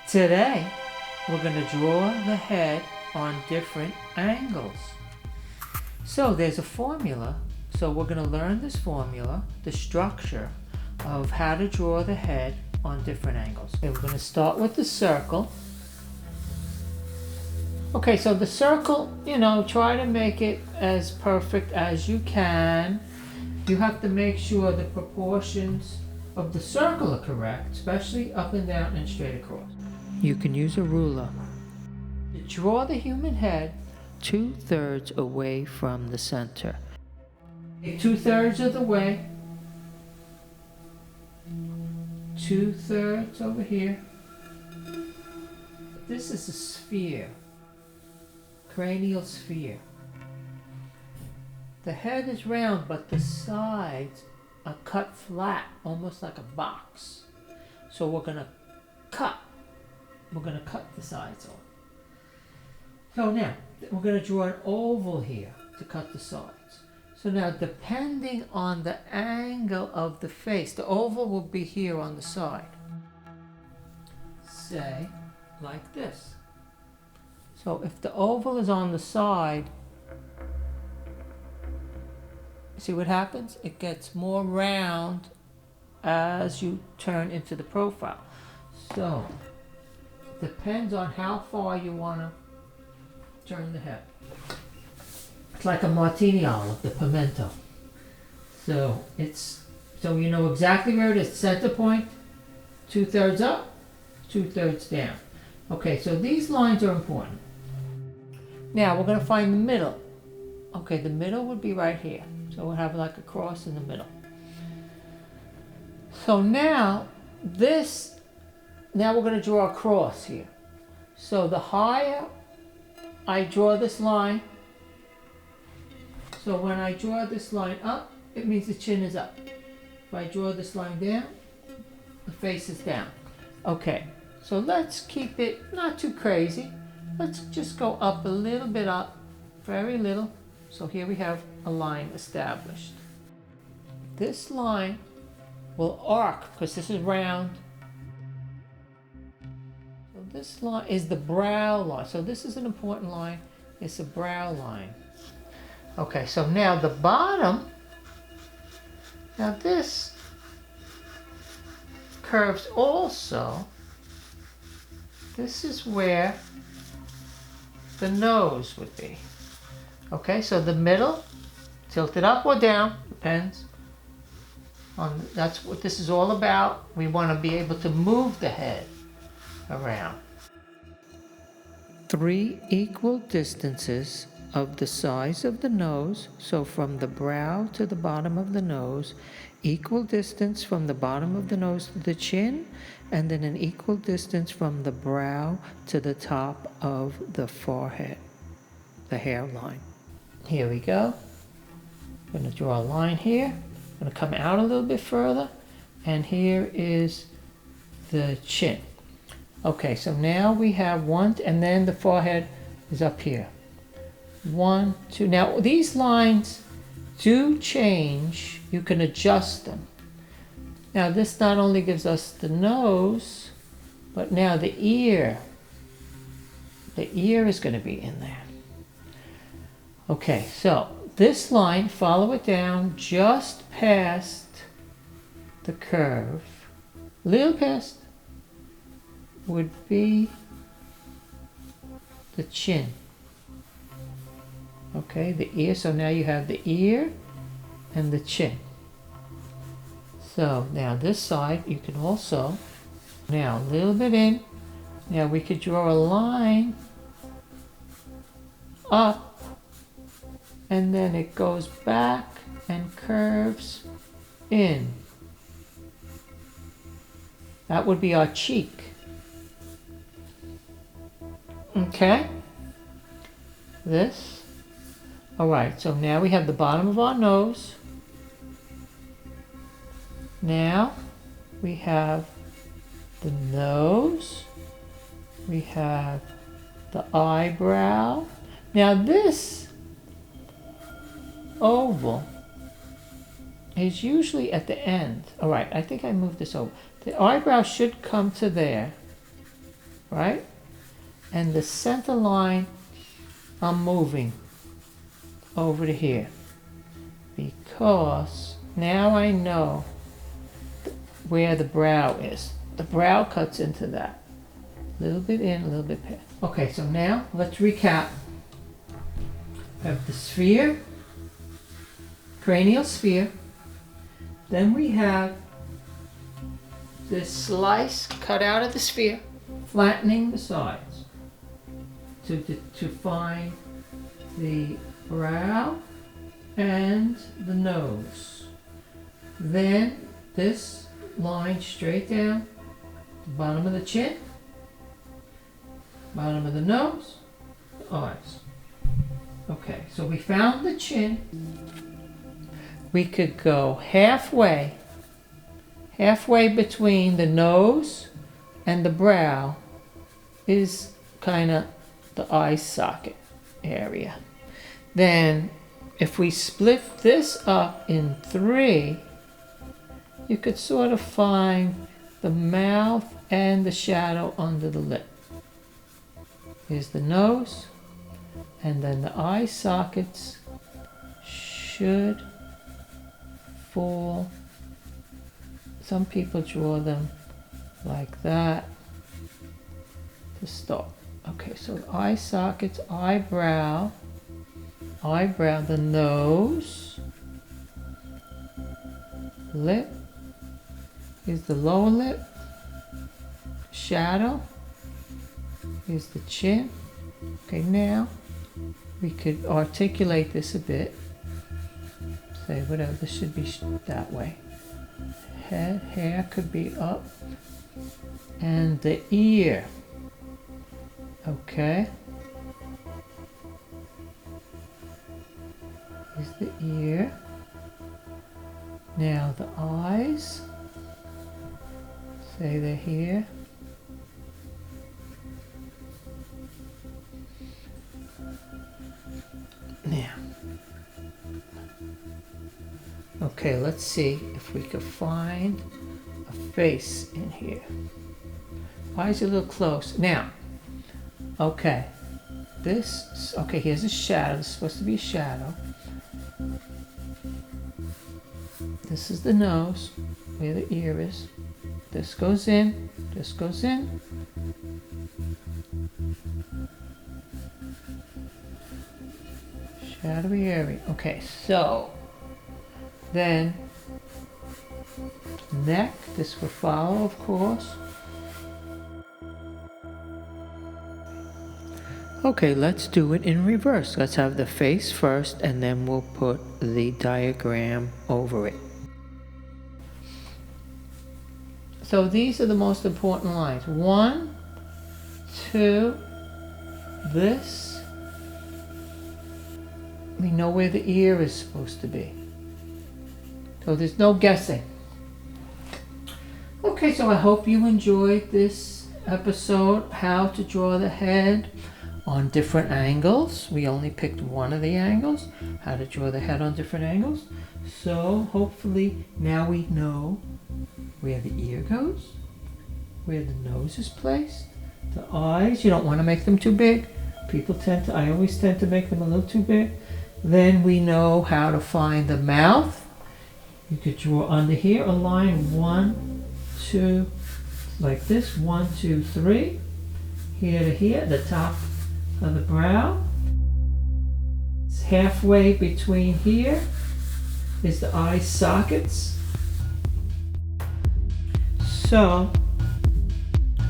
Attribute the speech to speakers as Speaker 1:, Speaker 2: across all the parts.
Speaker 1: Today, we're going to draw the head on different angles. So there's a formula. So we're going to learn this formula, the structure of how to draw the head on different angles. Okay, we're going to start with the circle. Okay, so the circle, try to make it as perfect as you can. You have to make sure the proportions of the circle are correct, especially up and down and straight across. You can use a ruler. To draw the human head 2/3 away from the center. 2/3 of the way. 2/3 over here. This is a sphere. Cranial sphere. The head is round, but the sides are cut flat, almost like a box. So we're going to cut the sides off. So now, we're going to draw an oval here to cut the sides. So now, depending on the angle of the face, the oval will be here on the side. Say, like this. So if the oval is on the side, see what happens? It gets more round as you turn into the profile. So, depends on how far you want to turn the head. It's like a martini olive, the pimento. So you know exactly where it is. Center point, 2/3 up, 2/3 down. Okay, so these lines are important. Now we're going to find the middle. Okay, the middle would be right here. So we'll have like a cross in the middle. So now we're going to draw a cross here. So the higher I draw this line, so when I draw this line up, it means the chin is up. If I draw this line down, the face is down. Okay, so let's keep it not too crazy. Let's just go up a little bit up, very little. So here we have a line established. This line will arc because this is round. So this line is the brow line. So this is an important line. It's a brow line. Okay, so now the bottom, now this curves also. This is where the nose would be. Okay, so the middle, tilted up or down, depends on, that's what this is all about. We want to be able to move the head around. 3 equal distances of the size of the nose, so from the brow to the bottom of the nose, equal distance from the bottom of the nose to the chin, and then an equal distance from the brow to the top of the forehead, the hairline. Here we go. I'm going to draw a line here. I'm going to come out a little bit further, and here is the chin. Okay, so now we have 1, and then the forehead is up here. 1, 2. Now these lines do change. You can adjust them. Now this not only gives us the nose, but now the ear. The ear is going to be in there. Okay, so this line, follow it down just past the curve, little past, would be the chin. Okay, the ear, so now you have the ear and the chin. So now this side, you can also, now a little bit in, now we could draw a line up, and then it goes back and curves in. That would be our cheek. Okay? This. All right, so now we have the bottom of our nose. Now we have the nose. We have the eyebrow. Now this oval is usually at the end. All right, I think I moved this over. The eyebrow should come to there. right? And the center line, I'm moving over to here because now I know where the brow is. The brow cuts into that. A little bit in, a little bit past. Okay, so now let's recap. We have the sphere, cranial sphere. Then we have this slice cut out of the sphere, flattening the sides to find the brow and the nose. Then this line straight down the bottom of the chin, bottom of the nose, the eyes. Okay, so we found the chin. We could go halfway between the nose and the brow is kind of the eye socket area. Then if we split this up in 3, you could sort of find the mouth and the shadow under the lip. Here's the nose, and then the eye sockets should fall. Some people draw them like that to start. Okay, so the eye sockets, eyebrow, the nose, lip, here's the lower lip, shadow, here's the chin. Okay, now we could articulate this a bit. Say whatever, this should be that way. Head, hair could be up. And the ear. Okay. Here's the ear. Now the eyes. Say they're here. Now. Okay, let's see if we can find a face in here. Eyes are a little close. Now, okay, here's a shadow. This is supposed to be a shadow. This is the nose, where the ear is. This goes in, this goes in. Shadowy area. Okay, so then neck, this will follow, of course. Okay, let's do it in reverse. Let's have the face first, and then we'll put the diagram over it. So these are the most important lines. 1, 2, this. We know where the ear is supposed to be. So there's no guessing. Okay, so I hope you enjoyed this episode, how to draw the head on different angles. We only picked one of the angles, how to draw the head on different angles. So hopefully now we know where the ear goes, where the nose is placed, the eyes. You don't want to make them too big. I always tend to make them a little too big. Then we know how to find the mouth. You could draw under here a line 1, 2, like this, 1, 2, 3, here to here, the top of the brow. It's halfway between here is the eye sockets. So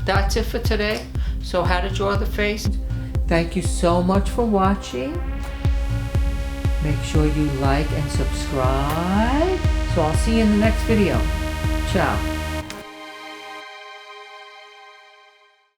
Speaker 1: that's it for today. So how to draw the face. Thank you so much for watching. Make sure you like and subscribe. So I'll see you in the next video. Ciao.